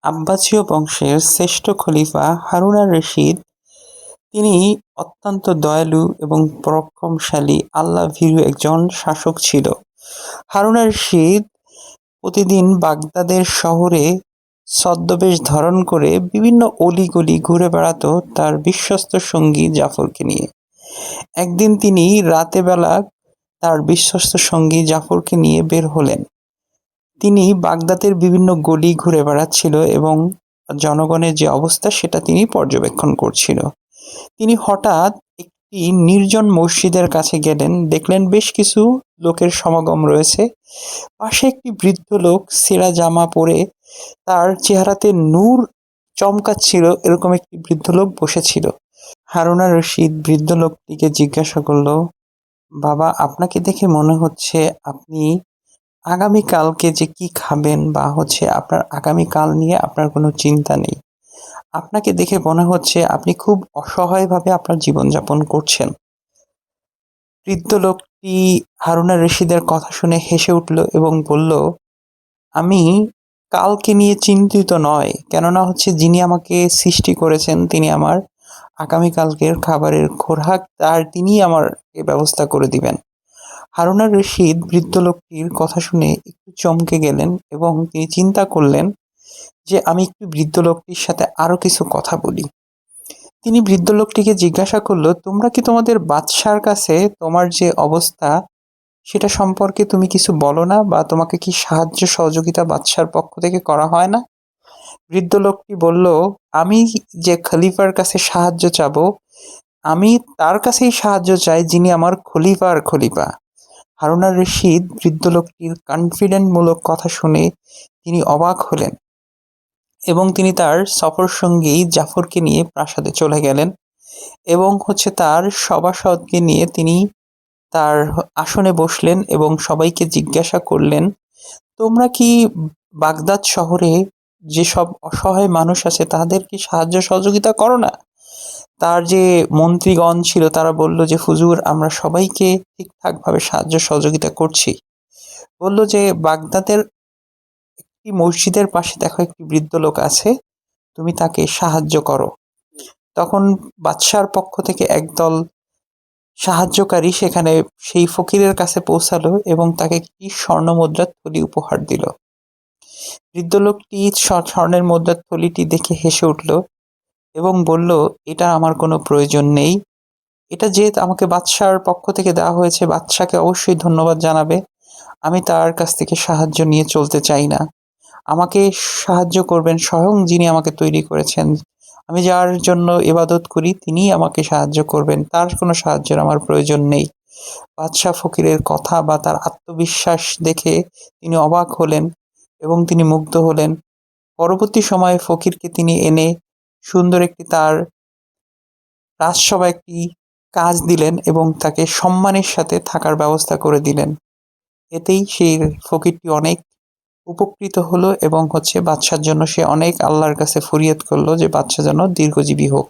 আব্বাসীয় বংশের শ্রেষ্ঠ খলিফা হারুন আর-রশিদ তিনি অত্যন্ত দয়ালু এবং পরাক্রমশালী আল্লাহ-ভীরু একজন শাসক ছিল। হারুন আর-রশিদ প্রতিদিন বাগদাদের শহরে ছদ্মবেশ ধারণ করে বিভিন্ন অলি-গলি ঘুরে বেড়াতো তার বিশ্বস্ত সঙ্গী জাফরকে নিয়ে। একদিন তিনি রাতে বেলা তার বিশ্বস্ত সঙ্গী জাফরকে নিয়ে বের হলেন। তিনি বাগদাদের বিভিন্ন গলি ঘুরে বেড়াচ্ছিল এবং জনগণের যে অবস্থা সেটা তিনি পর্যবেক্ষণ করছিল। তিনি হঠাৎ একটি নির্জন মসজিদের কাছে গেলেন, দেখলেন বেশ কিছু লোকের সমাগম রয়েছে। পাশে একটি বৃদ্ধ লোক ছেঁড়া জামা পরে তার চেহারাতে নূর চমকাচ্ছিল এরকম একটি বৃদ্ধ লোক বসেছিল। হারুন আর-রশিদ বৃদ্ধ লোকটিকে জিজ্ঞাসা করল, বাবা, আপনাকে দেখে মনে হচ্ছে আপনি আগামীকালকে যে কি খাবেন বা আপনার আগামীকাল নিয়ে আপনার কোনো চিন্তা নেই। আপনাকে দেখে মনে হচ্ছে আপনি খুব অসহায়ভাবে আপনার জীবনযাপন করছেন। বৃদ্ধ লোকটি হারুন আর-রশিদের কথা শুনে হেসে উঠল এবং বলল, আমি কালকে নিয়ে চিন্তিত নয়, কেননা যিনি আমাকে সৃষ্টি করেছেন তিনি আমার আগামীকালকের খাবারের খোরাক তিনিই আমাকে ব্যবস্থা করে দিবেন। হারুন আর-রশিদ বৃদ্ধ লোকটির কথা শুনে একটু চমকে গেলেন এবং তিনি চিন্তা করলেন যে আমি একটু বৃদ্ধ লোকটির সাথে আরো কিছু কথা বলি। তিনি বৃদ্ধ লোকটিকে জিজ্ঞাসা করল, তোমরা কি তোমাদের বাদশার কাছে তোমার যে অবস্থা সেটা সম্পর্কে তুমি কিছু বলো না, বা তোমাকে কি সাহায্য সহযোগিতা বাদশার পক্ষ থেকে করা হয় না? বৃদ্ধ লোকটি বলল, আমি যে খলিফার কাছে সাহায্য চাবো, আমি তার কাছেই সাহায্য চাই যিনি আমার খলিফার খলিফা। হারুন আর-রশিদ বৃদ্ধ লোকটির কনফিডেন্টমূলক কথা শুনে তিনি অবাক হলেন এবং তিনি তার সফরসঙ্গী জাফরকে নিয়ে প্রাসাদে চলে গেলেন এবং তার সভাসদকে নিয়ে তিনি তার আসনে বসলেন এবং সবাইকে জিজ্ঞাসা করলেন, তোমরা কি বাগদাদ শহরে যেসব অসহায় মানুষ আছে তাদের কি সাহায্য সহযোগিতা করো না? তার যে মন্ত্রীগণ ছিল তারা বলল যে, হুজুর, আমরা সবাইকে ঠিকঠাকভাবে সাহায্য সহযোগিতা করছি। বলল যে, বাগদাদের একটি মসজিদের পাশে দেখো একটি বৃদ্ধ লোক আছে, তুমি তাকে সাহায্য করো। তখন বাদশার পক্ষ থেকে একদল সাহায্যকারী সেখানে সেই ফকিরের কাছে পৌঁছালো এবং তাকে একটি স্বর্ণমুদ্রার থলি উপহার দিল। বৃদ্ধ লোকটি স্বর্ণের মুদ্রার থলিটি দেখে হেসে উঠল এবং বলল, এটা আমার কোনো প্রয়োজন নেই। এটা যেহেতু আমাকে বাদশার পক্ষ থেকে দেওয়া হয়েছে, বাদশাকে অবশ্যই ধন্যবাদ জানাবে। আমি তার কাছ থেকে সাহায্য নিয়ে চলতে চাই না। আমাকে সাহায্য করবেন স্বয়ং যিনি আমাকে তৈরি করেছেন। আমি যার জন্য ইবাদত করি তিনিই আমাকে সাহায্য করবেন, তার কোনো সাহায্যের আমার প্রয়োজন নেই। বাদশাহ ফকিরের কথা বা তার আত্মবিশ্বাস দেখে তিনি অবাক হলেন এবং তিনি মুগ্ধ হলেন। পরবর্তী সময়ে ফকিরকে তিনি এনে সুন্দর একটি তার রাজসভায় একটি কাজ দিলেন এবং তাকে সম্মানের সাথে থাকার ব্যবস্থা করে দিলেন। এতেই সেই ফকিরটি অনেক উপকৃত হলো এবং বাদশার জন্য সে অনেক আল্লাহর কাছে ফরিয়াদ করলো যে বাদশা যেন দীর্ঘজীবী হোক।